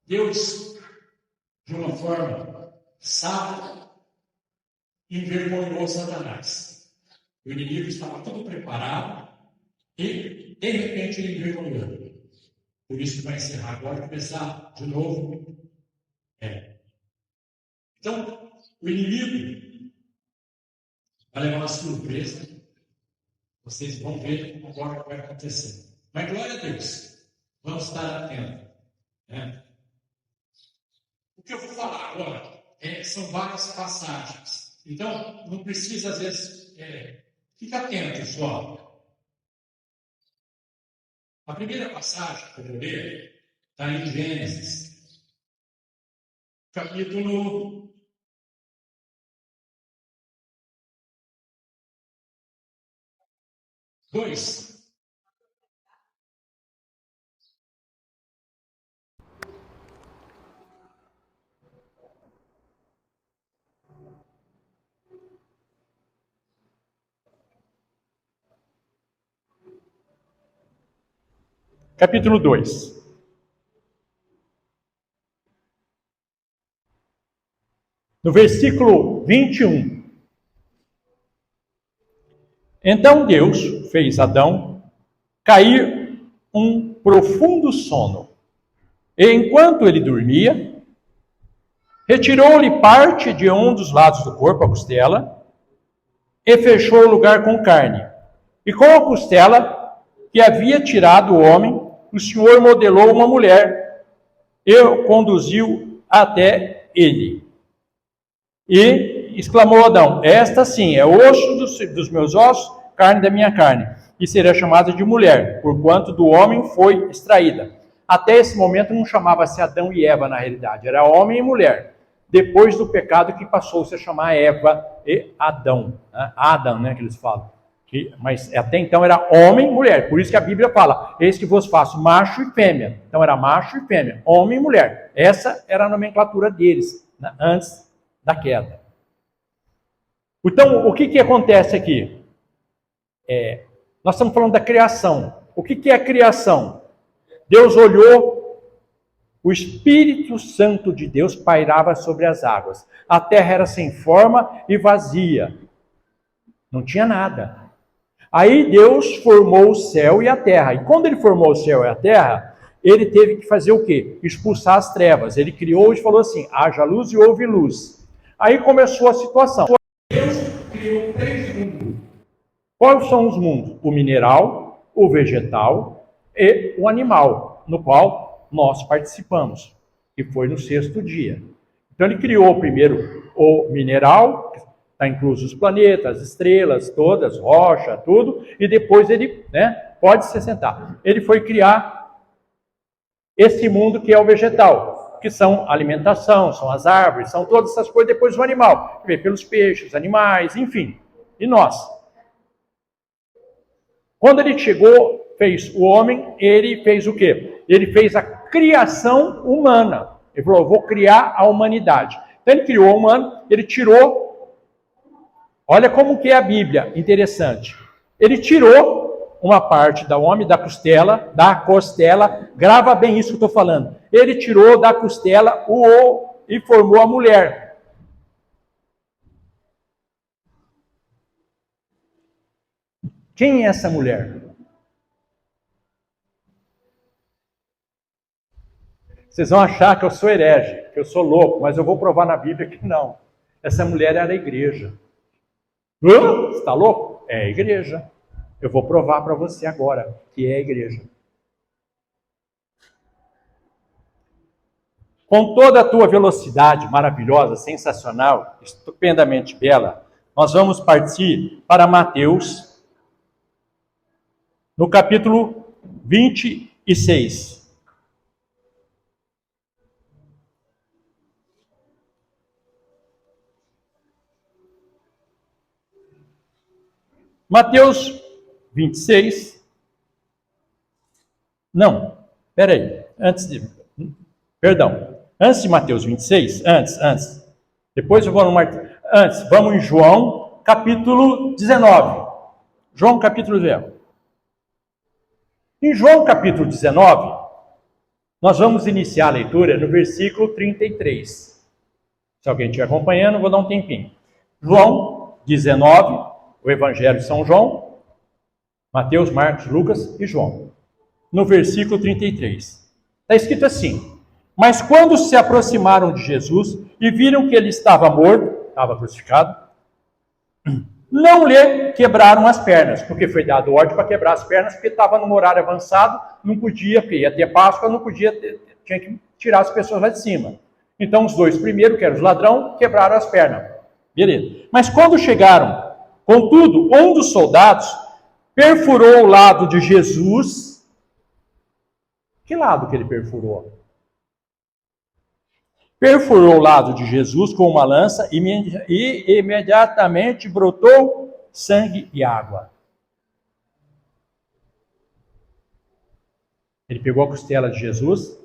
Deus, de uma forma sábia, envergonhou Satanás. O inimigo estava todo preparado e, de repente, ele envergonhou. Por isso que vai encerrar agora e começar de novo. Então, o inimigo vai levar uma surpresa. Vocês vão ver agora o que vai acontecer. Mas glória a Deus. Vamos estar atentos. O que eu vou falar agora são várias passagens. Então, não precisa, às vezes, fica atento só. A primeira passagem que eu vou ler está em Gênesis, capítulo 2. Capítulo 2. No versículo 21. Então Deus fez Adão cair um profundo sono. E enquanto ele dormia, retirou-lhe parte de um dos lados do corpo, a costela, e fechou o lugar com carne. E com a costela que havia tirado o homem, o Senhor modelou uma mulher e o conduziu até ele. E exclamou Adão: esta sim é osso dos meus ossos, carne da minha carne, e será chamada de mulher, porquanto do homem foi extraída. Até esse momento não chamava-se Adão e Eva, na realidade, era homem e mulher. Depois do pecado que passou-se a chamar Eva e Adão, Adam, que eles falam. Mas até então era homem e mulher, por isso que a Bíblia fala: eis que vos faço macho e fêmea. Então era macho e fêmea, homem e mulher. Essa era a nomenclatura deles, antes da queda. Então, o que acontece aqui? Nós estamos falando da criação. O que é a criação? Deus olhou, o Espírito Santo de Deus pairava sobre as águas. A terra era sem forma e vazia. Não tinha nada. Aí Deus formou o céu e a terra. E quando ele formou o céu e a terra, ele teve que fazer o quê? Expulsar as trevas. Ele criou e falou assim: haja luz e houve luz. Aí começou a situação. Deus criou 3 mundos. Quais são os mundos? O mineral, o vegetal e o animal, no qual nós participamos, que foi no 6º dia. Então ele criou primeiro o mineral, está incluso os planetas, as estrelas, todas, rocha, tudo, e depois ele pode se sentar. Ele foi criar esse mundo que é o vegetal, que são alimentação, são as árvores, são todas essas coisas, depois o animal, que vem pelos peixes, animais, enfim, e nós. Quando ele chegou, fez o homem, ele fez o quê? Ele fez a criação humana. Ele falou: vou criar a humanidade. Então ele criou o humano, ele tirou. Olha como que é a Bíblia, interessante. Ele tirou uma parte do homem, da costela, grava bem isso que eu estou falando. Ele tirou da costela e formou a mulher. Quem é essa mulher? Vocês vão achar que eu sou herege, que eu sou louco, mas eu vou provar na Bíblia que não. Essa mulher era a igreja. Você está louco? É a igreja. Eu vou provar para você agora que é a igreja. Com toda a tua velocidade maravilhosa, sensacional, estupendamente bela, nós vamos partir para Mateus, no capítulo 26. Mateus 26. Não, peraí. Antes de Mateus 26, antes. Depois eu vou no antes, vamos em João, capítulo 19. João, capítulo 19. Em João, capítulo 19, Nós vamos iniciar a leitura no versículo 33. Se alguém estiver acompanhando, vou dar um tempinho. João 19, o Evangelho de São João, Mateus, Marcos, Lucas e João. No versículo 33. Está escrito assim: mas quando se aproximaram de Jesus e viram que ele estava morto, estava crucificado, não lhe quebraram as pernas, porque foi dado ordem para quebrar as pernas, porque estava num horário avançado, não podia, porque ia ter Páscoa, não podia, tinha que tirar as pessoas lá de cima. Então os dois primeiros, que eram os ladrões, quebraram as pernas. Beleza. Mas quando chegaram, contudo, um dos soldados perfurou o lado de Jesus. Que lado que ele perfurou? Perfurou o lado de Jesus com uma lança e imediatamente brotou sangue e água. Ele pegou a costela de Jesus.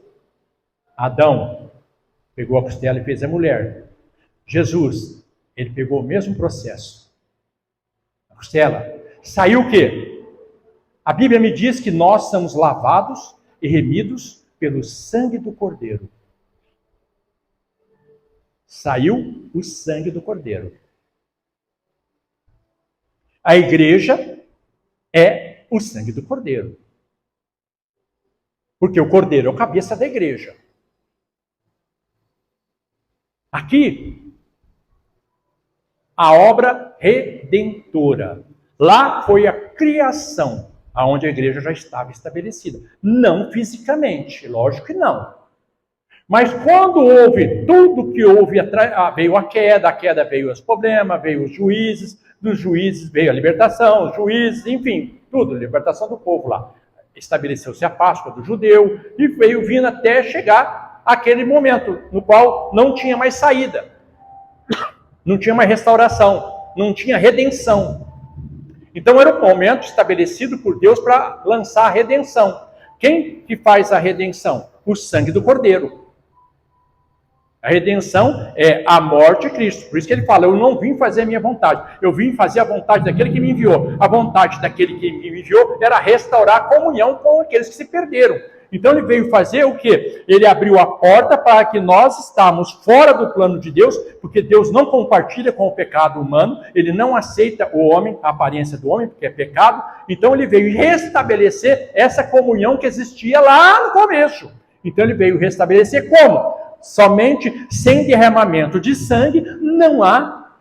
Adão pegou a costela e fez a mulher. Jesus, ele pegou o mesmo processo. A costela. Saiu o quê? A Bíblia me diz que nós somos lavados e remidos pelo sangue do Cordeiro. Saiu o sangue do Cordeiro. A igreja é o sangue do Cordeiro. Porque o Cordeiro é o cabeça da igreja. Aqui, a obra redentora. Lá foi a criação, aonde a igreja já estava estabelecida. Não fisicamente, lógico que não. Mas quando houve tudo que houve, veio a queda veio os problemas, veio os juízes, dos juízes veio a libertação, os juízes, enfim, tudo, a libertação do povo lá. Estabeleceu-se a Páscoa do judeu e veio vindo até chegar aquele momento no qual não tinha mais saída, não tinha mais restauração, não tinha redenção. Então era um momento estabelecido por Deus para lançar a redenção. Quem que faz a redenção? O sangue do Cordeiro. A redenção é a morte de Cristo. Por isso que ele fala, eu não vim fazer a minha vontade. Eu vim fazer a vontade daquele que me enviou. A vontade daquele que me enviou era restaurar a comunhão com aqueles que se perderam. Então ele veio fazer o quê? Ele abriu a porta para que nós estávamos fora do plano de Deus, porque Deus não compartilha com o pecado humano, ele não aceita o homem, a aparência do homem, porque é pecado. Então ele veio restabelecer essa comunhão que existia lá no começo. Então ele veio restabelecer como? Somente sem derramamento de sangue não há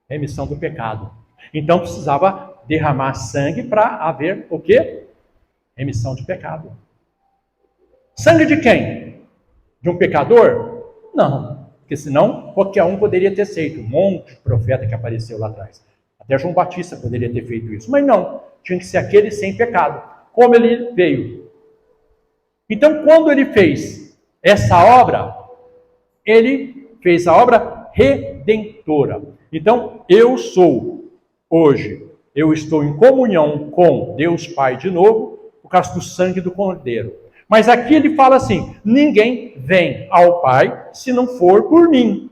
remissão do pecado. Então precisava derramar sangue para haver o quê? Remissão de pecado. Sangue de quem? De um pecador? Não, porque senão qualquer um poderia ter feito. Um monte de profeta que apareceu lá atrás. Até João Batista poderia ter feito isso. Mas não, tinha que ser aquele sem pecado. Como ele veio. Então quando ele fez essa obra, ele fez a obra redentora. Então, eu estou em comunhão com Deus Pai de novo, por causa do sangue do Cordeiro. Mas aqui ele fala assim, ninguém vem ao Pai se não for por mim.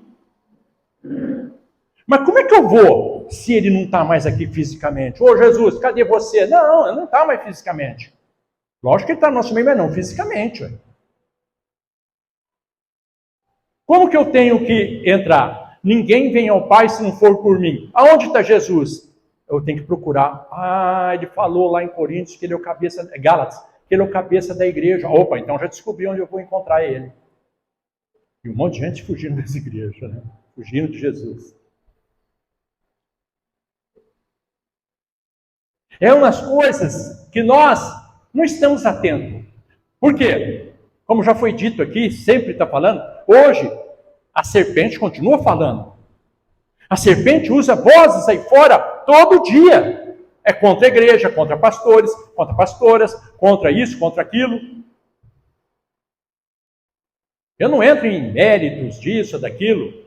Mas como é que eu vou se ele não está mais aqui fisicamente? Ô Jesus, cadê você? Não, ele não está mais fisicamente. Lógico que ele está no nosso meio, mas não fisicamente. Ué. Como que eu tenho que entrar? Ninguém vem ao Pai se não for por mim. Aonde está Jesus? Eu tenho que procurar. Ele falou lá em Coríntios que ele é o cabeça, Gálatas, que ele é o cabeça da igreja. Opa, então já descobri onde eu vou encontrar ele. E um monte de gente fugindo dessa igreja, né? Fugindo de Jesus. É umas coisas que nós não estamos atentos. Por quê? Como já foi dito aqui, sempre está falando, hoje a serpente continua falando. A serpente usa vozes aí fora todo dia. É contra a igreja, contra pastores, contra pastoras, contra isso, contra aquilo. Eu não entro em méritos disso, daquilo.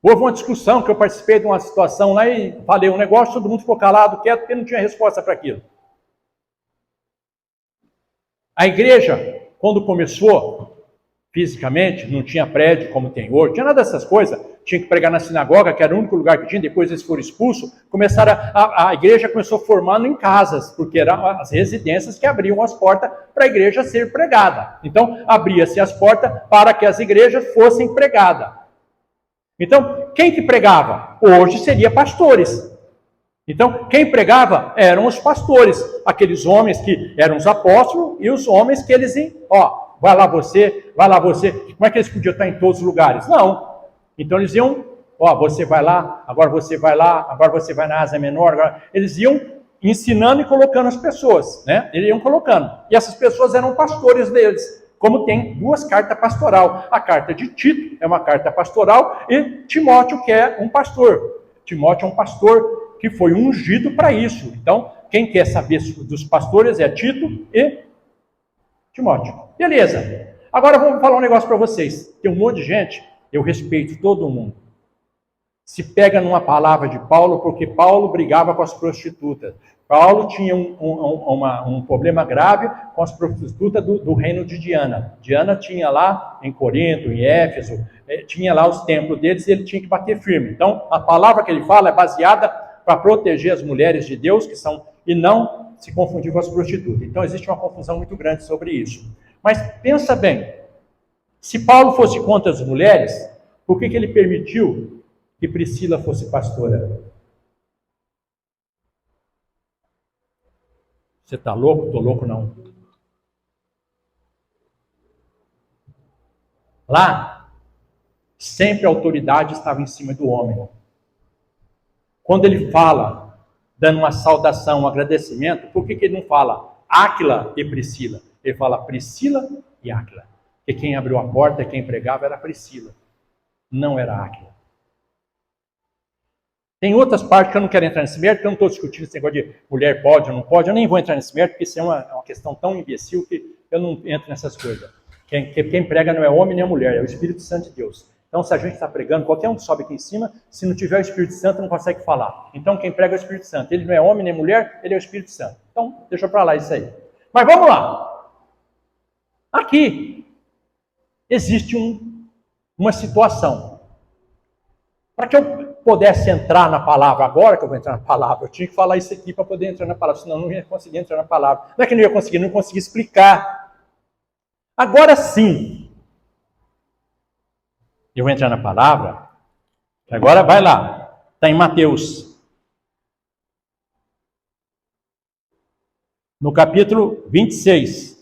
Houve uma discussão que eu participei de uma situação lá e falei um negócio, todo mundo ficou calado, quieto, porque não tinha resposta para aquilo. A igreja, quando começou, fisicamente, não tinha prédio como tem hoje, não tinha nada dessas coisas, tinha que pregar na sinagoga, que era o único lugar que tinha, depois eles foram expulsos, a igreja começou formando em casas, porque eram as residências que abriam as portas para a igreja ser pregada. Então, abria-se as portas para que as igrejas fossem pregadas. Então, quem que pregava? Hoje seria pastores. Então, quem pregava eram os pastores, aqueles homens que eram os apóstolos e os homens que eles iam, vai lá você. Como é que eles podiam estar em todos os lugares? Não. Então eles iam, você vai lá, agora você vai lá, agora você vai na Ásia Menor. Agora... Eles iam ensinando e colocando as pessoas, né? Eles iam colocando. E essas pessoas eram pastores deles. Como tem duas cartas pastoral. A carta de Tito é uma carta pastoral e Timóteo, que é um pastor. Timóteo é um pastor que foi ungido para isso. Então, quem quer saber dos pastores é Tito e Timóteo. Beleza. Agora vamos falar um negócio para vocês. Tem um monte de gente, eu respeito todo mundo, se pega numa palavra de Paulo, porque Paulo brigava com as prostitutas. Paulo tinha um problema grave com as prostitutas do reino de Diana. Diana tinha lá em Corinto, em Éfeso, tinha lá os templos deles e ele tinha que bater firme. Então, a palavra que ele fala é baseada para proteger as mulheres de Deus, que são, e não se confundir com as prostitutas. Então, existe uma confusão muito grande sobre isso. Mas pensa bem, se Paulo fosse contra as mulheres, por que ele permitiu que Priscila fosse pastora? Você está louco? Estou louco não. Lá, sempre a autoridade estava em cima do homem. Quando ele fala, dando uma saudação, um agradecimento, por que ele não fala Áquila e Priscila? Ele fala Priscila e Áquila. Porque quem abriu a porta, quem pregava era Priscila, não era Áquila. Tem outras partes que eu não quero entrar nesse mérito, porque eu não estou discutindo esse negócio de mulher pode ou não pode, eu nem vou entrar nesse mérito, porque isso é uma questão tão imbecil que eu não entro nessas coisas. Quem prega não é homem nem mulher, é o Espírito Santo de Deus. Então, se a gente está pregando, qualquer um que sobe aqui em cima, se não tiver o Espírito Santo, não consegue falar. Então, quem prega é o Espírito Santo. Ele não é homem nem mulher, ele é o Espírito Santo. Então, deixa para lá isso aí. Mas vamos lá. Aqui, existe uma situação. Para que eu pudesse entrar na palavra agora, que eu vou entrar na palavra, eu tinha que falar isso aqui para poder entrar na palavra, senão eu não ia conseguir entrar na palavra. Não é que não ia conseguir, não conseguia explicar. Agora sim, eu vou entrar na palavra. Agora vai lá. Está em Mateus. No capítulo 26.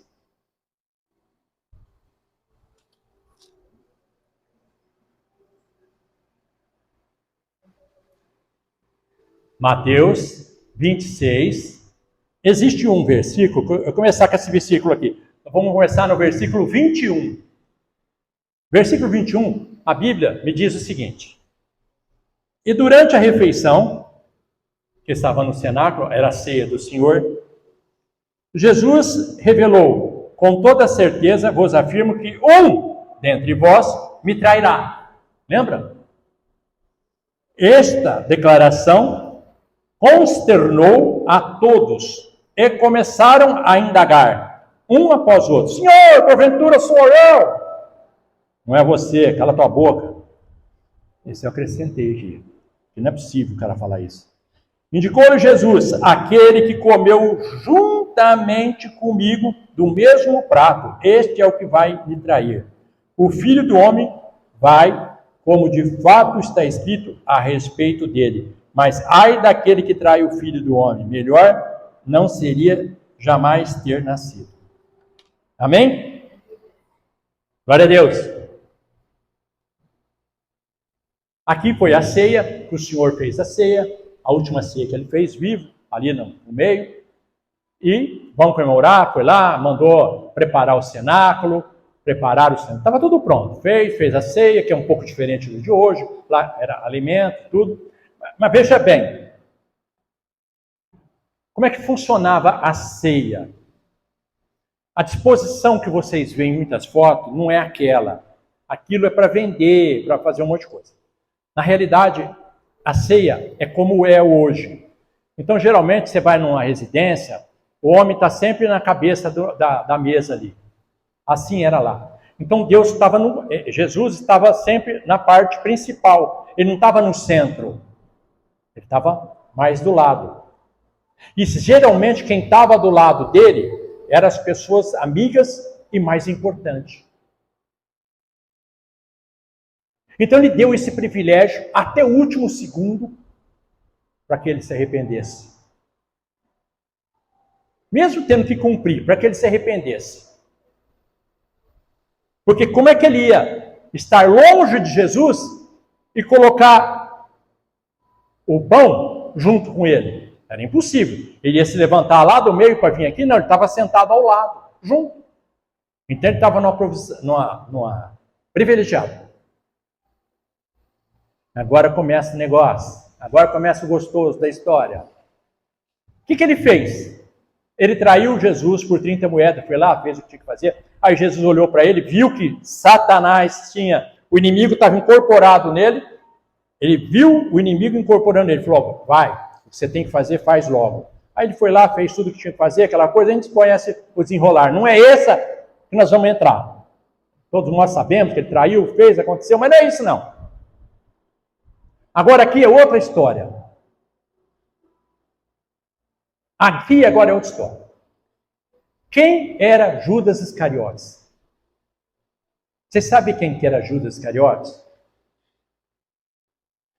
Mateus 26. Existe um versículo, eu vou começar com esse versículo aqui. Então, vamos começar no versículo 21. Versículo 21, a Bíblia me diz o seguinte: e durante a refeição, que estava no cenáculo, era a ceia do Senhor, Jesus revelou, com toda certeza vos afirmo que um dentre vós me trairá. Lembra? Esta declaração consternou a todos e começaram a indagar, um após o outro: Senhor, porventura sou eu? Não é você, cala tua boca. Esse eu acrescentei aqui. Não é possível o cara falar isso. Indicou-lhe Jesus, aquele que comeu juntamente comigo do mesmo prato. Este é o que vai me trair. O Filho do Homem vai, como de fato está escrito a respeito dele. Mas ai daquele que trai o Filho do Homem. Melhor não seria jamais ter nascido. Amém? Glória a Deus. Aqui foi a ceia, que o Senhor fez a ceia, a última ceia que ele fez vivo, ali no meio. E vamos comemorar, foi lá, mandou preparar o cenáculo, estava tudo pronto. Fez a ceia, que é um pouco diferente do de hoje, lá era alimento, tudo. Mas veja bem, como é que funcionava a ceia? A disposição que vocês veem em muitas fotos não é aquela. Aquilo é para vender, para fazer um monte de coisa. Na realidade, a ceia é como é hoje. Então, geralmente, você vai numa residência, o homem está sempre na cabeça da mesa ali. Assim era lá. Então Jesus estava sempre na parte principal. Ele não estava no centro. Ele estava mais do lado. E geralmente quem estava do lado dele eram as pessoas amigas e mais importantes. Então ele deu esse privilégio até o último segundo para que ele se arrependesse. Mesmo tendo que cumprir, para que ele se arrependesse. Porque como é que ele ia estar longe de Jesus e colocar o pão junto com ele? Era impossível. Ele ia se levantar lá do meio para vir aqui? Não, ele estava sentado ao lado, junto. Então ele estava numa privilegiado. Agora começa o negócio. Agora começa o gostoso da história. O que ele fez? Ele traiu Jesus por 30 moedas. Foi lá, fez o que tinha que fazer. Aí Jesus olhou para ele, viu que Satanás o inimigo estava incorporado nele. Ele viu o inimigo incorporando ele. Falou, vai, o que você tem que fazer, faz logo. Aí ele foi lá, fez tudo o que tinha que fazer, aquela coisa, a gente conhece o desenrolar. Não é essa que nós vamos entrar. Todos nós sabemos que ele traiu, fez, aconteceu, mas não é isso não. Agora aqui é outra história. Aqui agora é outra história. Quem era Judas Iscariotes? Você sabe quem que era Judas Iscariotes?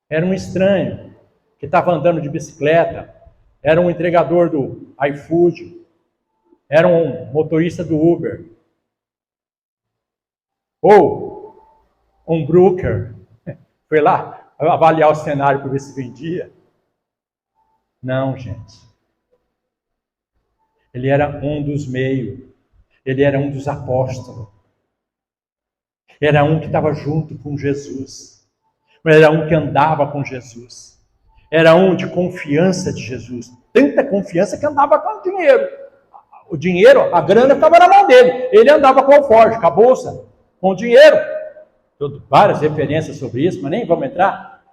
Era um estranho que estava andando de bicicleta, era um entregador do iFood, era um motorista do Uber, ou um broker, foi lá avaliar o cenário para ver se vendia. Não, gente. Ele era um dos meios, ele era um dos apóstolos, era um que estava junto com Jesus, era um que andava com Jesus, era um de confiança de Jesus, tanta confiança que andava com o dinheiro. O dinheiro, a grana estava na mão dele, ele andava com o alforje, com a bolsa, com o dinheiro. Várias referências sobre isso, mas nem vamos entrar.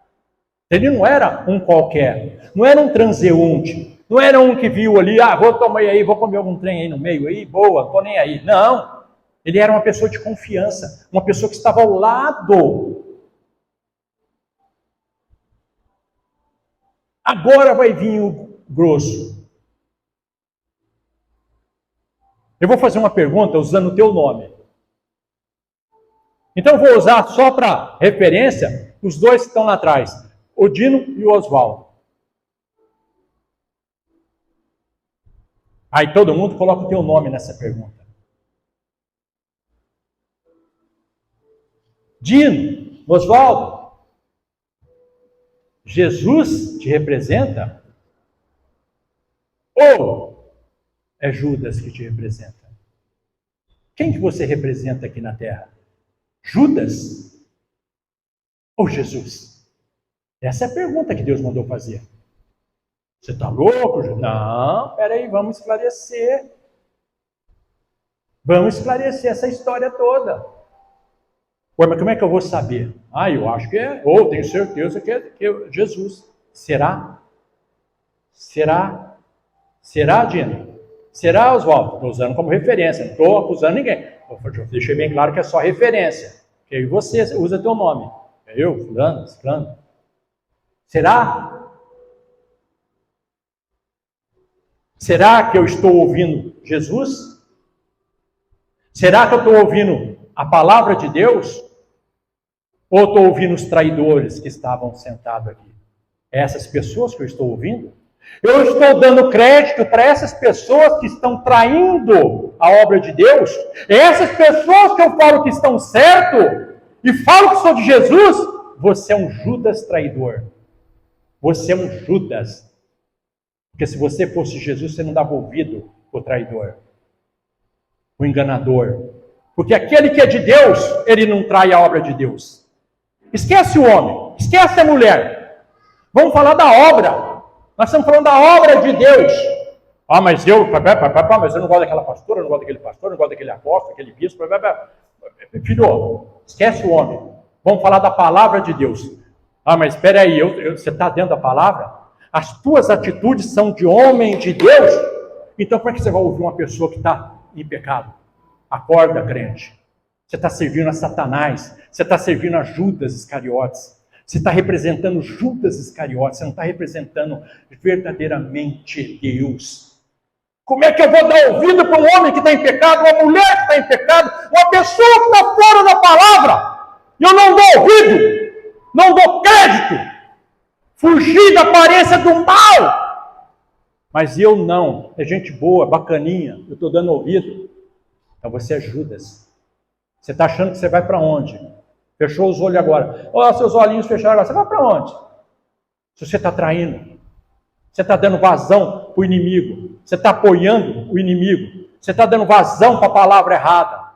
Ele não era um qualquer, não era um transeunte, não era um que viu ali, vou tomar aí, vou comer algum trem aí no meio, aí, boa, não estou nem aí. Não, ele era uma pessoa de confiança, uma pessoa que estava ao lado. Agora vai vir o grosso. Eu vou fazer uma pergunta usando o teu nome. Então eu vou usar só para referência os dois que estão lá atrás, o Dino e o Oswaldo. Aí todo mundo coloca o teu nome nessa pergunta. Dino, Oswaldo, Jesus te representa? Ou é Judas que te representa? Quem que você representa aqui na Terra? Judas ou Jesus? Essa é a pergunta que Deus mandou fazer. Você está louco? Não, peraí, vamos esclarecer. Vamos esclarecer essa história toda. Ué, mas como é que eu vou saber? Eu acho que é, ou tenho certeza que é Jesus. Será? Será? Será, Dino? Será, Oswaldo? Estou usando como referência, não estou acusando ninguém. Eu deixei bem claro que é só referência. Que aí você usa teu nome. Eu, fulano, ciclano. Será? Será que eu estou ouvindo Jesus? Será que eu estou ouvindo a palavra de Deus? Ou estou ouvindo os traidores que estavam sentados aqui? Essas pessoas que eu estou ouvindo? Eu estou dando crédito para essas pessoas que estão traindo a obra de Deus? Essas pessoas que eu falo que estão certo e falo que sou de Jesus? Você é um Judas traidor. Você é um Judas. Porque se você fosse Jesus, você não dava ouvido ao traidor, o enganador. Porque aquele que é de Deus, ele não trai a obra de Deus. Esquece o homem, esquece a mulher. Vamos falar da obra. Nós estamos falando da obra de Deus. Mas eu não gosto daquela pastora, eu não gosto daquele pastor, eu não gosto daquele apóstolo, daquele bispo. Filho, esquece o homem. Vamos falar da palavra de Deus. Mas espera aí, você está dentro da palavra? As tuas atitudes são de homem de Deus? Então como é que você vai ouvir uma pessoa que está em pecado? Acorda, crente. Você está servindo a Satanás, você está servindo a Judas Iscariotes, você está representando Judas Iscariotes, você não está representando verdadeiramente Deus. Como é que eu vou dar ouvido para um homem que está em pecado, uma mulher que está em pecado, uma pessoa que está fora da palavra? E eu não dou ouvido, não dou crédito, fugir da aparência do mal. Mas eu não, é gente boa, bacaninha, eu estou dando ouvido. Então você é Judas. Você está achando que você vai para onde? Fechou os olhos agora. Olha, seus olhinhos fecharam agora. Você vai para onde? Se você está traindo, você está dando vazão para o inimigo, você está apoiando o inimigo, você está dando vazão para a palavra errada.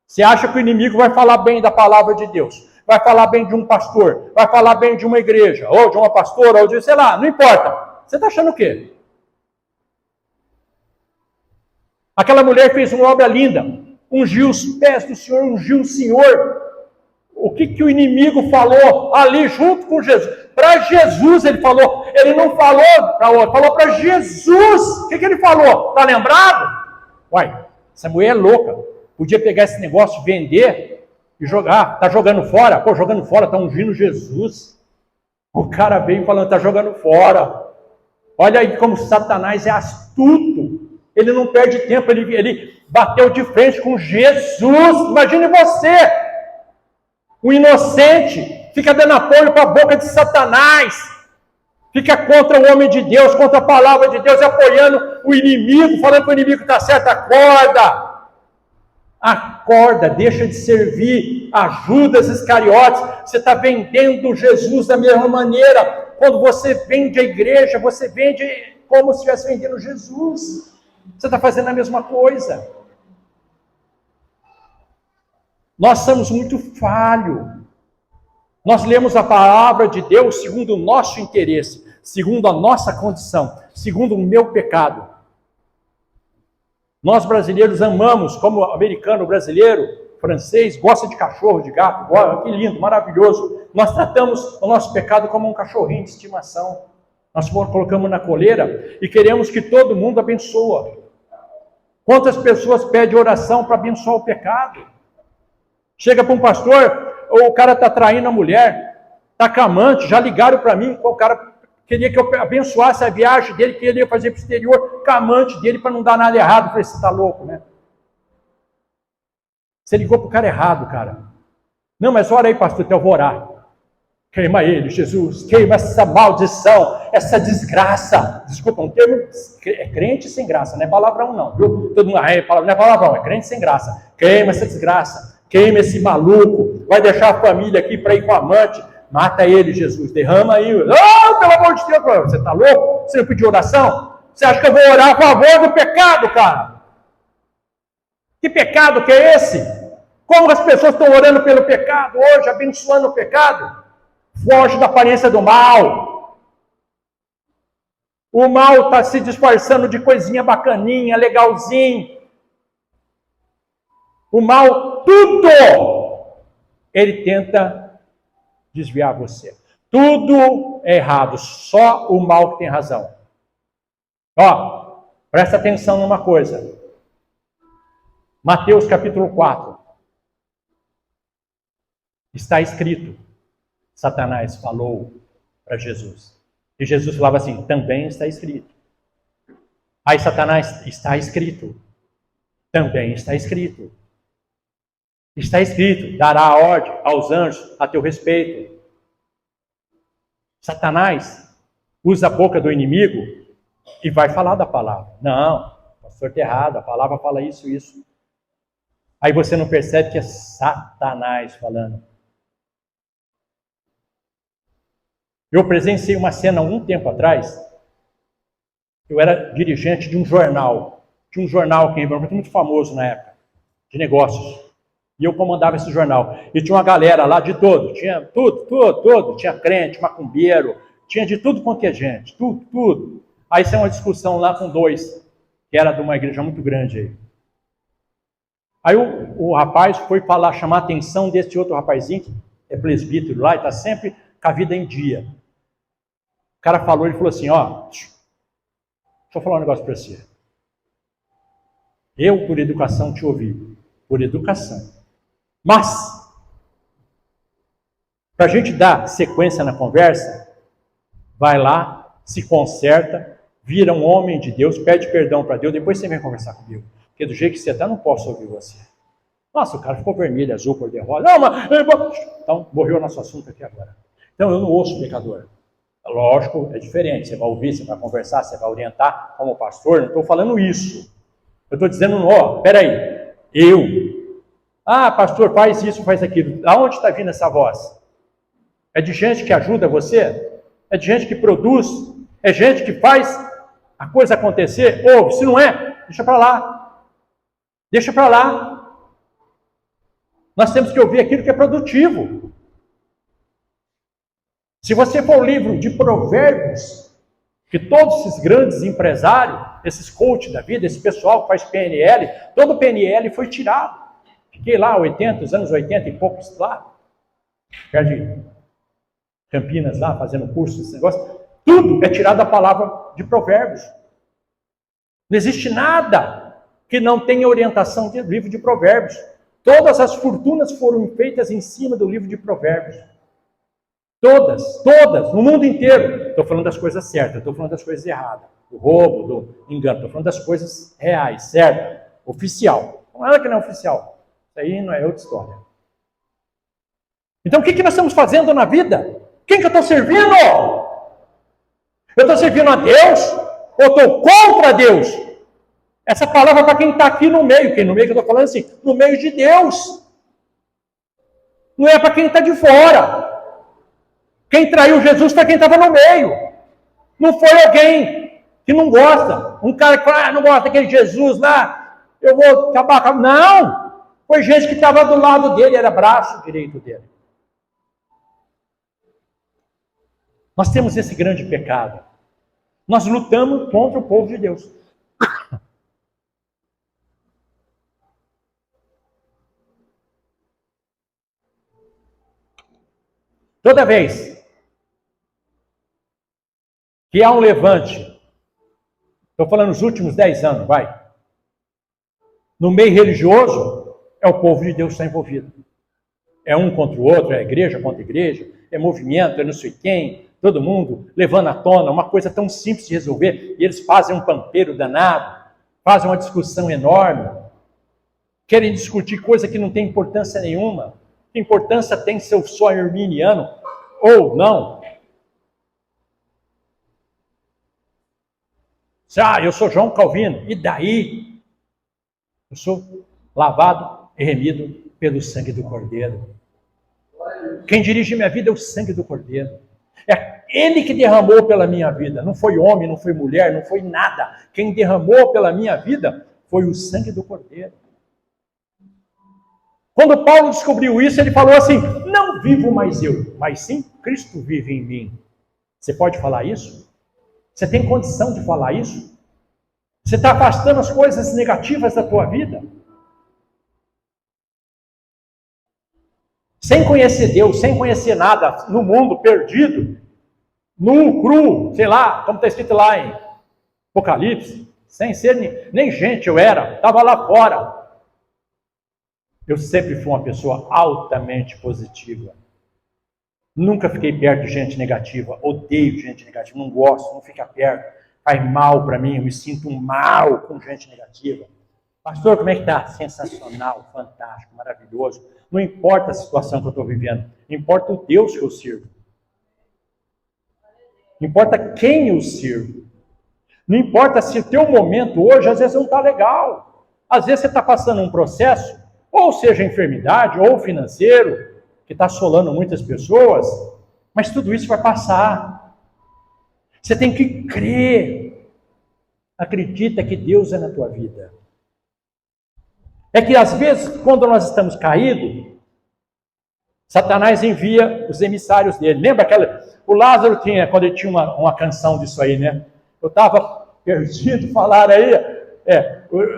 Você acha que o inimigo vai falar bem da palavra de Deus, vai falar bem de um pastor, vai falar bem de uma igreja, ou de uma pastora, ou de, sei lá, não importa. Você está achando o quê? Aquela mulher fez uma obra linda, ungiu os pés do Senhor, ungiu o Senhor. O que o inimigo falou ali junto com Jesus? Para Jesus ele falou, ele não falou para outro, falou para Jesus. O que ele falou? Está lembrado? Uai, essa mulher é louca. Podia pegar esse negócio, vender e jogar. Está jogando fora? Pô, jogando fora, está ungindo Jesus. O cara veio falando, está jogando fora. Olha aí como Satanás é astuto. Ele não perde tempo, ele bateu de frente com Jesus. Imagine você, o inocente, fica dando apoio para a boca de Satanás, fica contra o homem de Deus, contra a palavra de Deus, apoiando o inimigo, falando que o inimigo está certo. Acorda, deixa de servir a Judas Iscariotes. Você está vendendo Jesus da mesma maneira. Quando você vende a igreja, você vende como se estivesse vendendo Jesus. Você está fazendo a mesma coisa. Nós somos muito falhos. Nós lemos a palavra de Deus segundo o nosso interesse, segundo a nossa condição, segundo o meu pecado. Nós brasileiros amamos, como americano, brasileiro, francês, gosta de cachorro, de gato, que lindo, maravilhoso. Nós tratamos o nosso pecado como um cachorrinho de estimação. Nós colocamos na coleira e queremos que todo mundo abençoe. Quantas pessoas pedem oração para abençoar o pecado? Chega para um pastor, ou o cara está traindo a mulher, está com amante, já ligaram para mim, o cara queria que eu abençoasse a viagem dele, que ele ia fazer para o exterior, com a amante dele, para não dar nada errado. Eu falei, você está louco, né? Você ligou para o cara errado, cara. Não, mas ora aí, pastor, que eu vou orar. Queima ele, Jesus, queima essa maldição, essa desgraça. Desculpa, um termo é crente sem graça, não é palavrão não, viu? Todo mundo, não é palavrão, é crente sem graça. Queima essa desgraça, queima esse maluco, vai deixar a família aqui para ir com a amante. Mata ele, Jesus, derrama aí. Oh, pelo amor de Deus, você está louco? Você não pediu oração? Você acha que eu vou orar a favor do pecado, cara? Que pecado que é esse? Como as pessoas estão orando pelo pecado hoje, abençoando o pecado? Foge da aparência do mal. O mal está se disfarçando de coisinha bacaninha, legalzinho. O mal, tudo, ele tenta desviar você. Tudo é errado, só o mal que tem razão. Ó, presta atenção numa coisa. Mateus capítulo 4. Está escrito. Satanás falou para Jesus. E Jesus falava assim, também está escrito. Aí Satanás, está escrito. Também está escrito. Está escrito, dará a ordem aos anjos a teu respeito. Satanás usa a boca do inimigo e vai falar da palavra. Não, pastor, está errado, a palavra fala isso. Aí você não percebe que é Satanás falando. Eu presenciei uma cena um tempo atrás. Eu era dirigente de um jornal. Tinha um jornal aqui em Ribeirão, muito famoso na época, de negócios. E eu comandava esse jornal. E tinha uma galera lá de todo. Tinha tudo. Tinha crente, macumbeiro, tinha de tudo quanto é gente. Tudo. Aí saiu uma discussão lá com dois, que era de uma igreja muito grande aí. Aí o rapaz foi falar, chamar a atenção desse outro rapazinho, que é presbítero lá, e está sempre com a vida em dia. O cara falou, ele falou assim, ó, deixa eu falar um negócio para você. Eu, por educação, te ouvi. Por educação. Mas, para a gente dar sequência na conversa, vai lá, se conserta, vira um homem de Deus, pede perdão para Deus, depois você vem conversar comigo. Porque do jeito que você está, não posso ouvir você. Nossa, o cara ficou vermelho, azul, cor de rosa. Não, mas... Então, morreu o nosso assunto aqui agora. Então, eu não ouço o pecador. Lógico, é diferente. Você vai ouvir, você vai conversar, você vai orientar como pastor. Não estou falando isso. Eu estou dizendo, ó, peraí, pastor, faz isso, faz aquilo. Aonde está vindo essa voz? É de gente que ajuda você? É de gente que produz? É gente que faz a coisa acontecer? Ouve, se não é, deixa para lá. Deixa para lá. Nós temos que ouvir aquilo que é produtivo. Se você for o livro de Provérbios, que todos esses grandes empresários, esses coaches da vida, esse pessoal que faz PNL, todo o PNL foi tirado. Fiquei lá, os anos 80 e poucos lá, perto de Campinas lá, fazendo curso, esse negócio. Tudo é tirado da palavra de Provérbios. Não existe nada que não tenha orientação do livro de Provérbios. Todas as fortunas foram feitas em cima do livro de Provérbios. Todas, no mundo inteiro. Estou falando das coisas certas, estou falando das coisas erradas. Do roubo, do engano. Estou falando das coisas reais, certas, oficial. Não é que não é oficial. Isso aí não é outra história. Então o que nós estamos fazendo na vida? Quem que eu estou servindo? Eu estou servindo a Deus ou estou contra Deus? Essa palavra é para quem está aqui no meio. Quem no meio que eu estou falando assim, no meio de Deus. Não é para quem está de fora. Quem traiu Jesus foi quem estava no meio. Não foi alguém que não gosta. Um cara que fala, não gosta daquele Jesus lá, eu vou acabar com... Não! Foi gente que estava do lado dele, era braço direito dele. Nós temos esse grande pecado. Nós lutamos contra o povo de Deus. Toda vez que há um levante, estou falando nos últimos 10 anos, no meio religioso, é o povo de Deus que está envolvido. É um contra o outro, é igreja contra igreja, é movimento, é não sei quem, todo mundo levando à tona uma coisa tão simples de resolver, e eles fazem um pampeiro danado, fazem uma discussão enorme, querem discutir coisa que não tem importância nenhuma. Que importância tem se eu sou arminiano ou não? Eu sou João Calvino, e daí? Eu sou lavado e remido pelo sangue do Cordeiro. Quem dirige minha vida é o sangue do Cordeiro. É Ele que derramou pela minha vida. Não foi homem, não foi mulher, não foi nada. Quem derramou pela minha vida foi o sangue do Cordeiro. Quando Paulo descobriu isso, ele falou assim, não vivo mais eu, mas sim Cristo vive em mim. Você pode falar isso? Você tem condição de falar isso? Você está afastando as coisas negativas da tua vida? Sem conhecer Deus, sem conhecer nada, no mundo perdido, nu, cru, sei lá, como está escrito lá em Apocalipse, sem ser nem gente eu era, estava lá fora. Eu sempre fui uma pessoa altamente positiva. Nunca fiquei perto de gente negativa. Odeio gente negativa. Não gosto, não fica perto. Faz mal para mim. Eu me sinto mal com gente negativa. Pastor, como é que está? Sensacional, fantástico, maravilhoso. Não importa a situação que eu estou vivendo. Importa o Deus que eu sirvo. Não importa quem eu sirvo. Não importa se o teu momento hoje, às vezes, não está legal. Às vezes você está passando um processo, ou seja, enfermidade, ou financeiro, que está assolando muitas pessoas, mas tudo isso vai passar. Você tem que crer. Acredita que Deus é na tua vida. É que às vezes, quando nós estamos caídos, Satanás envia os emissários dele. Lembra o Lázaro tinha, quando ele tinha uma canção disso aí, né? Eu estava perdido, falaram aí,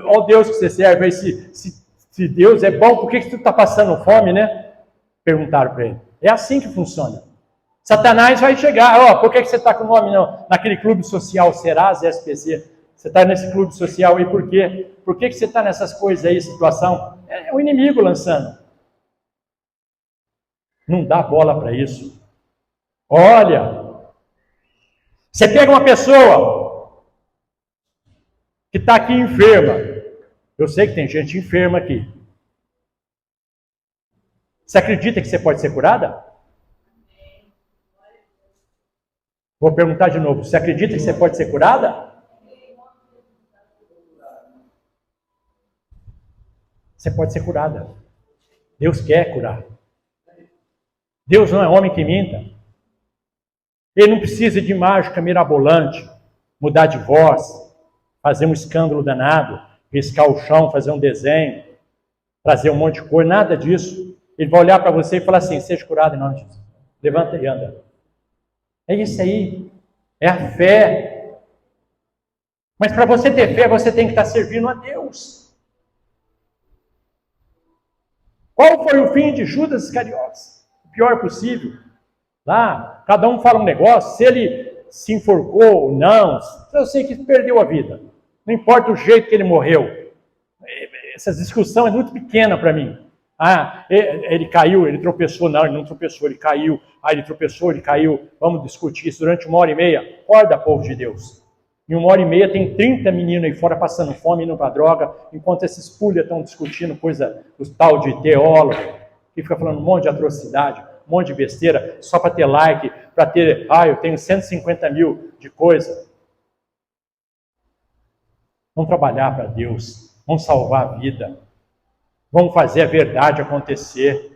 ó Deus que você serve aí, se Deus é bom, por que tu está passando fome, né? Perguntaram para ele. É assim que funciona. Satanás vai chegar, por que você está com o nome naquele clube social Serasa, SPC? Você está nesse clube social aí por quê? Por que você está nessas coisas aí, situação? É o inimigo lançando. Não dá bola para isso. Olha, você pega uma pessoa que está aqui enferma. Eu sei que tem gente enferma aqui. Você acredita que você pode ser curada? Vou perguntar de novo. Você acredita que você pode ser curada? Você pode ser curada. Deus quer curar. Deus não é homem que minta. Ele não precisa de mágica mirabolante, mudar de voz, fazer um escândalo danado, riscar o chão, fazer um desenho, trazer um monte de cor, nada disso. Ele vai olhar para você e falar assim: seja curado em nome de Jesus. Levanta e anda. É isso aí. É a fé. Mas para você ter fé, você tem que estar servindo a Deus. Qual foi o fim de Judas Iscariotes? O pior possível. Lá, cada um fala um negócio, se ele se enforcou ou não, eu sei que perdeu a vida. Não importa o jeito que ele morreu. Essa discussão é muito pequena para mim. Ah, ele caiu, ele tropeçou. Não, ele não tropeçou, ele caiu. Ah, ele tropeçou, ele caiu. Vamos discutir isso durante 1h30. Acorda, povo de Deus. Em 1h30 tem 30 meninos aí fora passando fome, indo para droga, enquanto esses pulha estão discutindo coisa, os tal de teólogo, que fica falando um monte de atrocidade, um monte de besteira, só para ter like, para ter, eu tenho 150 mil de coisa. Vamos trabalhar para Deus, vamos salvar a vida, vamos fazer a verdade acontecer.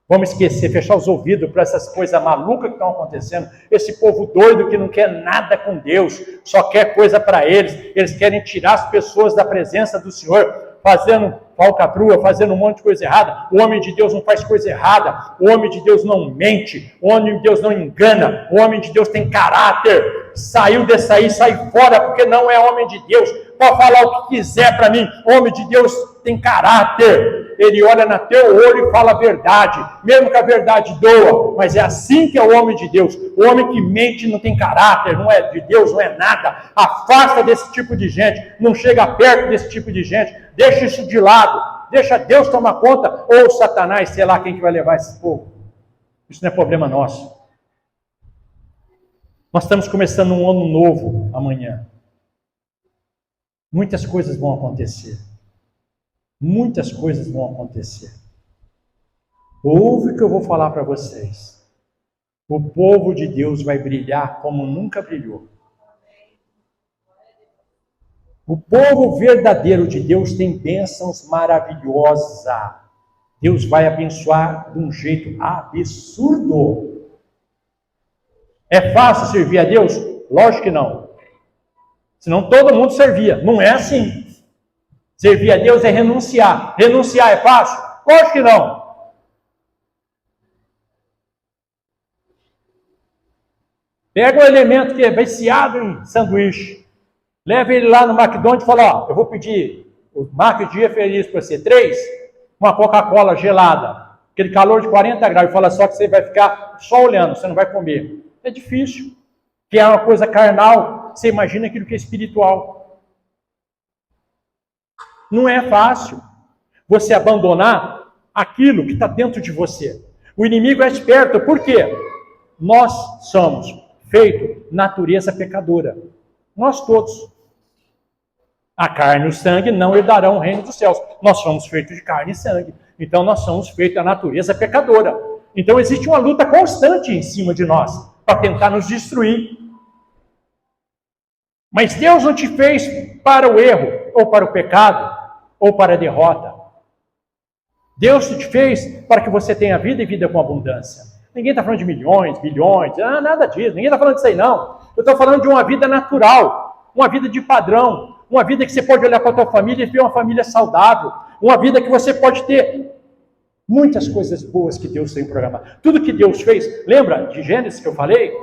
Vamos esquecer, fechar os ouvidos para essas coisas malucas que estão acontecendo. Esse povo doido que não quer nada com Deus, só quer coisa para eles. Eles querem tirar as pessoas da presença do Senhor, fazendo falcatrua, fazendo um monte de coisa errada. O homem de Deus não faz coisa errada. O homem de Deus não mente. O homem de Deus não engana. O homem de Deus tem caráter. Saiu desse aí, sai fora, porque não é homem de Deus. Pode falar o que quiser para mim. O homem de Deus tem caráter. Ele olha no teu olho e fala a verdade, mesmo que a verdade doa, mas é assim que é o homem de Deus. O homem que mente não tem caráter, não é de Deus, não é nada. Afasta desse tipo de gente, não chega perto desse tipo de gente, deixa isso de lado, deixa Deus tomar conta, ou Satanás, sei lá quem que vai levar esse povo. Isso não é problema nosso. Nós estamos começando um ano novo amanhã. Muitas coisas vão acontecer. Muitas coisas vão acontecer. Ouve o que eu vou falar para vocês. O povo de Deus vai brilhar como nunca brilhou. O povo verdadeiro de Deus tem bênçãos maravilhosas. Deus vai abençoar de um jeito absurdo. É fácil servir a Deus? Lógico que não. Senão todo mundo servia. Não é assim. Servir a Deus é renunciar. Renunciar é fácil? Lógico que não. Pega um elemento que é viciado em sanduíche. Leva ele lá no McDonald's e fala, eu vou pedir o Marco Dia Feliz para você, 3, uma Coca-Cola gelada. Aquele calor de 40 graus. E fala só que você vai ficar só olhando, você não vai comer. É difícil. Que é uma coisa carnal. Você imagina aquilo que é espiritual. Não é fácil você abandonar aquilo que está dentro de você. O inimigo é esperto, por quê? Nós somos feitos natureza pecadora. Nós todos. A carne e o sangue não herdarão o reino dos céus. Nós somos feitos de carne e sangue. Então nós somos feitos da natureza pecadora. Então existe uma luta constante em cima de nós para tentar nos destruir. Mas Deus não te fez para o erro, ou para o pecado, ou para a derrota. Deus te fez para que você tenha vida e vida com abundância. Ninguém está falando de milhões, bilhões, nada disso. Ninguém está falando disso aí, não. Eu estou falando de uma vida natural, uma vida de padrão, uma vida que você pode olhar para a tua família e ver uma família saudável, uma vida que você pode ter muitas coisas boas que Deus tem programado. Tudo que Deus fez, lembra de Gênesis que eu falei?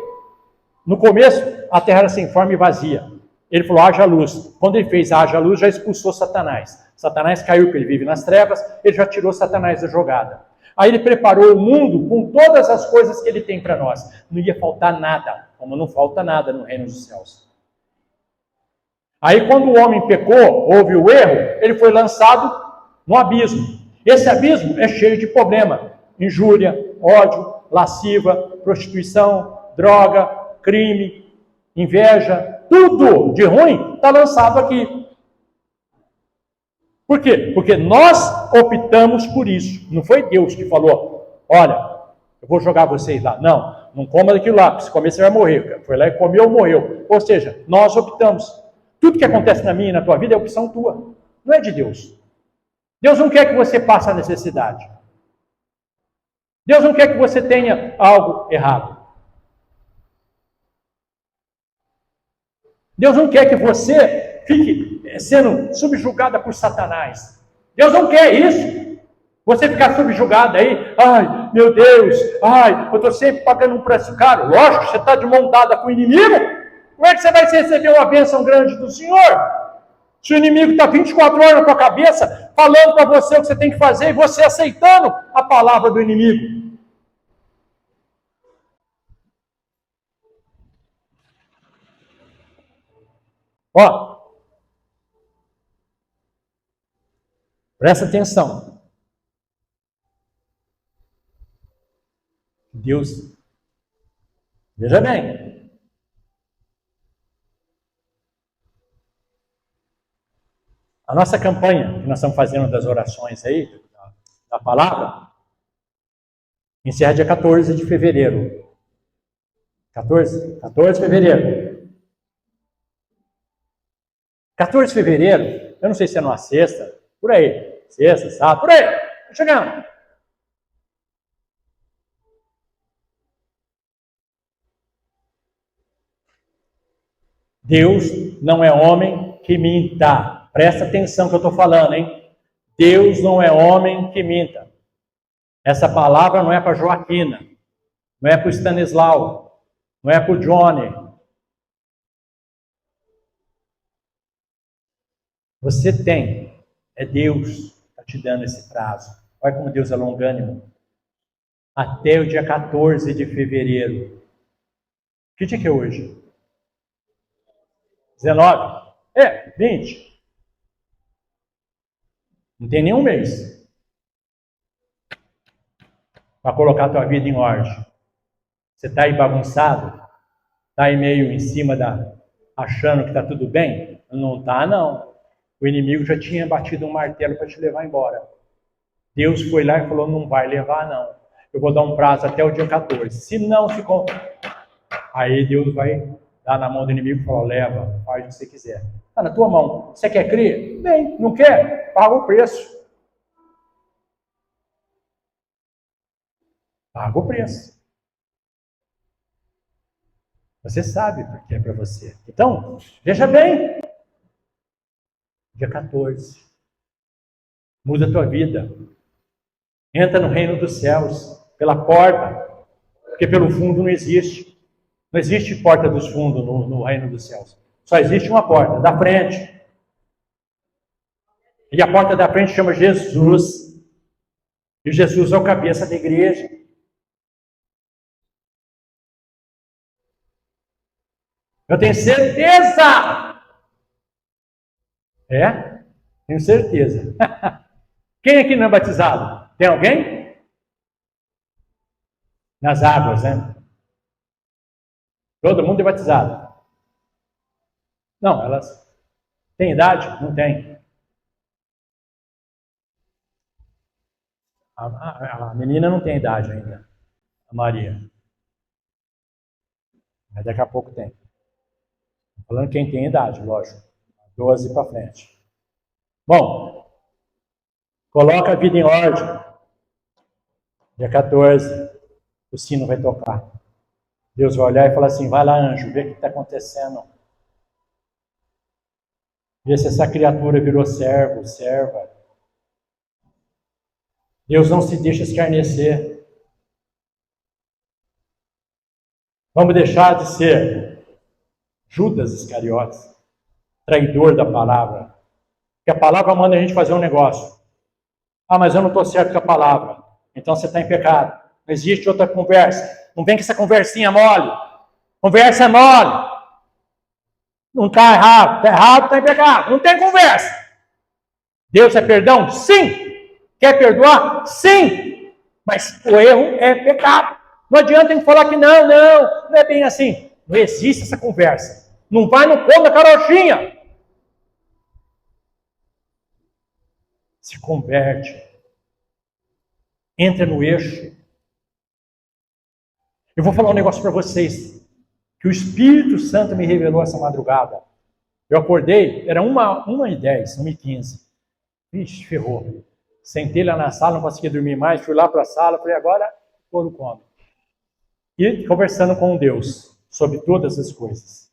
No começo, a terra era sem forma e vazia. Ele falou, haja luz. Quando ele fez haja luz, já expulsou Satanás. Satanás caiu, porque ele vive nas trevas, ele já tirou Satanás da jogada. Aí ele preparou o mundo com todas as coisas que ele tem para nós. Não ia faltar nada, como não falta nada no reino dos céus. Aí quando o homem pecou, houve o erro, ele foi lançado no abismo. Esse abismo é cheio de problema. injúria, ódio, lasciva, prostituição, droga, crime, inveja, tudo de ruim está lançado aqui. Por quê? Porque nós optamos por isso. Não foi Deus que falou, olha, eu vou jogar vocês lá. Não, não coma daquilo lá, porque se comer você vai morrer. Foi lá e comeu, morreu. Ou seja, nós optamos. Tudo que acontece na minha e na tua vida é opção tua. Não é de Deus. Deus não quer que você passe a necessidade. Deus não quer que você tenha algo errado. Deus não quer que você fique sendo subjugada por Satanás. Deus não quer isso. Você ficar subjugada aí, ai, meu Deus, ai, eu estou sempre pagando um preço caro. Lógico, você está de mão dada com o inimigo. Como é que você vai receber uma bênção grande do Senhor? Se o inimigo está 24 horas na tua cabeça, falando para você o que você tem que fazer, e você aceitando a palavra do inimigo. Ó, presta atenção. Deus, veja bem, a nossa campanha que nós estamos fazendo das orações aí, da palavra, encerra dia 14 de fevereiro. 14 de fevereiro. 14 de fevereiro, eu não sei se é numa sexta, por aí. Sexta, sábado, por aí. Tá chegando. Deus não é homem que minta. Presta atenção que eu estou falando, hein? Deus não é homem que minta. Essa palavra não é para Joaquina, não é para o Stanislau, não é para o Johnny. Você tem, é Deus que está te dando esse prazo. Olha como Deus é longânimo. Até o dia 14 de fevereiro. Que dia que é hoje? 19? 20. Não tem nenhum mês para colocar a tua vida em ordem. Você está aí bagunçado? Está aí meio em cima achando que está tudo bem? Não está, não. O inimigo já tinha batido um martelo para te levar embora. Deus foi lá e falou, não vai levar, não. Eu vou dar um prazo até o dia 14. Se não ficou... Aí Deus vai dar na mão do inimigo e falar, leva, faz o que você quiser. Está na tua mão. Você quer crer? Bem, não quer? Paga o preço. Paga o preço. Você sabe porque é para você. Então, veja bem. Dia 14. Muda a tua vida. Entra no reino dos céus. Pela porta. Porque pelo fundo não existe. Não existe porta dos fundos no reino dos céus. Só existe uma porta, da frente. E a porta da frente chama Jesus. E Jesus é o cabeça da igreja. Eu tenho certeza. Tenho certeza. Quem aqui não é batizado? Tem alguém? Nas águas, né? Todo mundo é batizado. Não, elas têm idade? Não tem. A menina não tem idade ainda. A Maria. Mas daqui a pouco tem. Estou falando quem tem idade, lógico. 12 para frente. Bom, coloca a vida em ordem. Dia 14, o sino vai tocar. Deus vai olhar e falar assim, vai lá, anjo, vê o que está acontecendo. Vê se essa criatura virou servo, serva. Deus não se deixa escarnecer. Vamos deixar de ser Judas Iscariotes, traidor da palavra. Porque a palavra manda a gente fazer um negócio. Ah, mas eu não estou certo com a palavra. Então você está em pecado. Não existe outra conversa. Não vem com essa conversinha mole. Conversa é mole. Não está errado. Está errado, está em pecado. Não tem conversa. Deus é perdão? Sim. Quer perdoar? Sim. Mas o erro é pecado. Não adianta ele falar que não é bem assim. Não existe essa conversa. Não vai no pão da carochinha. Se converte. Entra no eixo. Eu vou falar um negócio para vocês. Que o Espírito Santo me revelou essa madrugada. Eu acordei, era 1h10, 1h15. Vixe, ferrou. Sentei lá na sala, não conseguia dormir mais. Fui lá para a sala, falei, agora todo come. E conversando com Deus sobre todas as coisas.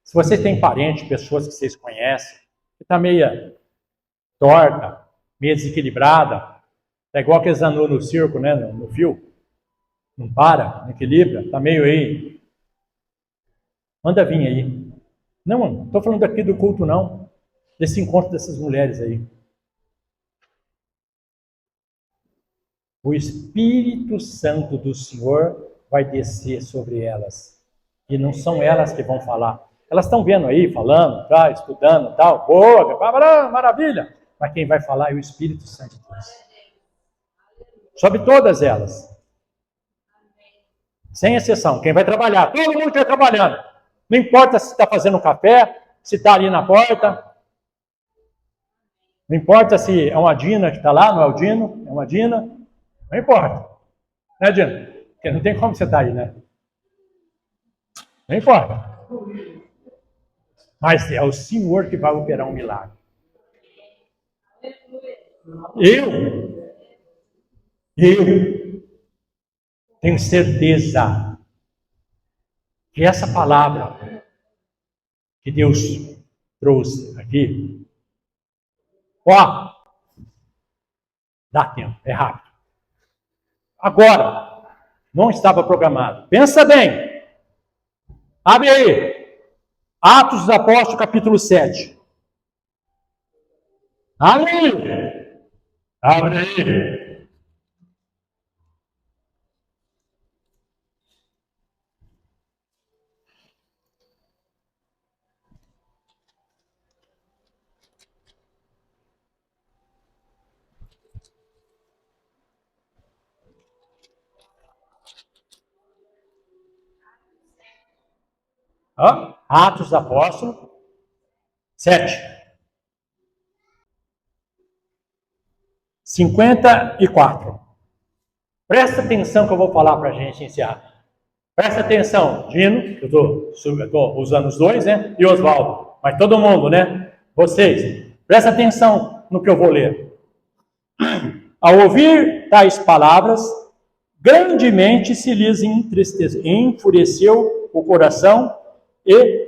Se você tem parente, pessoas que vocês conhecem, que está meia torta, meia desequilibrada, é igual aqueles anões no circo, né, no fio, não para, não equilibra, está meio aí. Manda vir aí. Não estou falando aqui do culto não, desse encontro dessas mulheres aí. O Espírito Santo do Senhor vai descer sobre elas. E não são elas que vão falar. Elas estão vendo aí, falando, tá, estudando, tal, boa, maravilha. Mas quem vai falar é o Espírito Santo de Deus. Sobre todas elas. Sem exceção. Quem vai trabalhar, todo mundo que está trabalhando. Não importa se está fazendo café, se está ali na porta. Não importa se é uma Dina que está lá, não é o Dino, é uma Dina. Não importa. Né, Dina? Porque não tem como você estar aí, né? Não importa. Mas é o Senhor que vai operar um milagre. Eu tenho certeza que essa palavra que Deus trouxe aqui, dá tempo, é rápido. Agora, não estava programado. Pensa bem. Abre aí. Atos dos Apóstolos, capítulo 7. Abre aí. Abre aí. Atos dos Apóstolos 7. 54. Presta atenção que eu vou falar para a gente encerrar. Presta atenção, Dino, que eu estou usando os dois, né? E Oswaldo. Mas todo mundo, né? Vocês, presta atenção no que eu vou ler. Ao ouvir tais palavras, grandemente se lhes enfureceu o coração e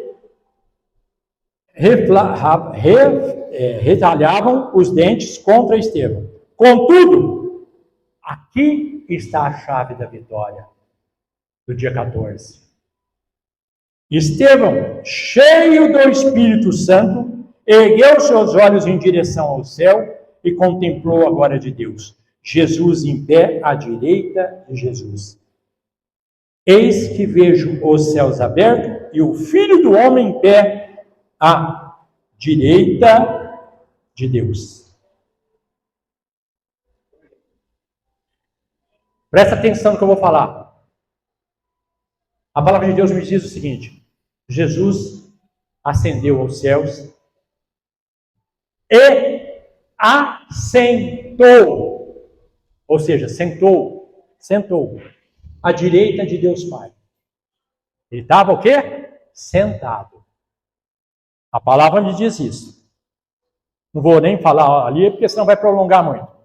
retalhavam os dentes contra Estevão. Contudo, aqui está a chave da vitória do dia 14. Estevão, cheio do Espírito Santo, ergueu seus olhos em direção ao céu e contemplou a glória de Deus. Jesus em pé à direita de Jesus. Eis que vejo os céus abertos e o Filho do Homem em pé à direita de Deus. Presta atenção no que eu vou falar. A palavra de Deus me diz o seguinte: Jesus ascendeu aos céus e assentou, ou seja, sentou à direita de Deus Pai. Ele estava o quê? Sentado. A palavra me diz isso. Não vou nem falar ali, porque senão vai prolongar muito.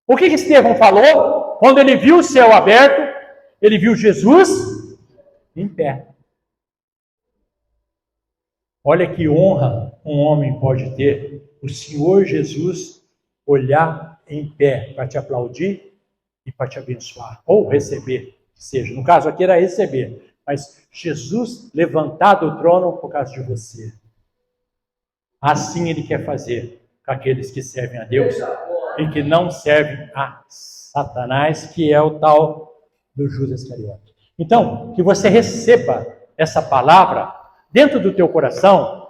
O que Estevão falou? Quando ele viu o céu aberto, ele viu Jesus em pé. Olha que honra um homem pode ter, o Senhor Jesus olhar em pé para te aplaudir e para te abençoar, ou receber, seja. No caso aqui era receber, mas Jesus levantar do trono por causa de você. Assim Ele quer fazer com aqueles que servem a Deus e que não servem a Satanás, que é o tal do Judas Iscariote. Então, que você receba essa palavra dentro do teu coração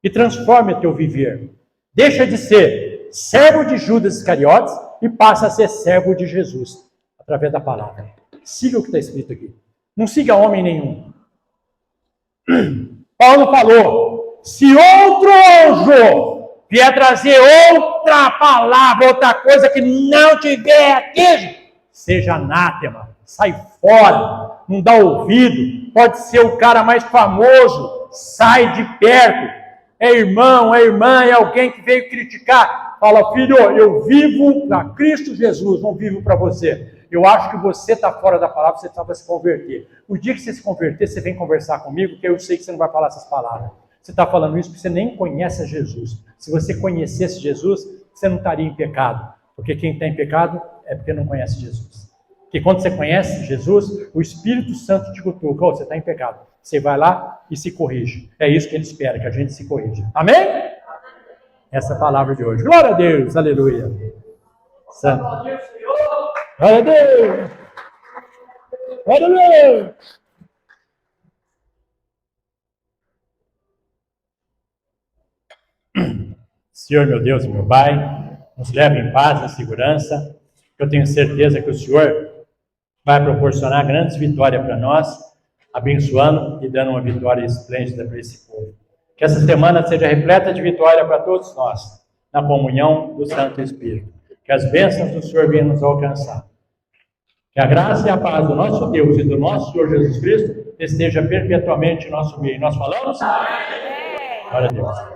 e transforme o teu viver. Deixa de ser servo de Judas Iscariotes e passa a ser servo de Jesus, através da palavra. Siga o que está escrito aqui. Não siga homem nenhum. Paulo falou, se outro anjo vier trazer outra palavra, outra coisa que não tiver aqui, seja anátema, sai fora, não dá ouvido, pode ser o cara mais famoso, sai de perto, é irmão, é irmã, é alguém que veio criticar, fala, filho, eu vivo para Cristo Jesus, não vivo para você. Eu acho que você está fora da palavra, você estava se converter. O dia que você se converter, você vem conversar comigo, porque eu sei que você não vai falar essas palavras. Você está falando isso porque você nem conhece a Jesus. Se você conhecesse Jesus, você não estaria em pecado. Porque quem está em pecado é porque não conhece Jesus. Porque quando você conhece Jesus, o Espírito Santo te cutuca. Oh, você está em pecado. Você vai lá e se corrige. É isso que ele espera, que a gente se corrija. Amém? Essa é a palavra de hoje. Glória a Deus, aleluia. Santo. Glória a Deus! Glória a Deus! Senhor, meu Deus e meu Pai, nos leve em paz e segurança. Eu tenho certeza que o Senhor vai proporcionar grandes vitórias para nós, abençoando e dando uma vitória esplêndida para esse povo. Que essa semana seja repleta de vitória para todos nós, na comunhão do Santo Espírito. Que as bênçãos do Senhor venham nos alcançar. Que a graça e a paz do nosso Deus e do nosso Senhor Jesus Cristo esteja perpetuamente em nosso meio. Nós falamos? Amém. Glória a Deus.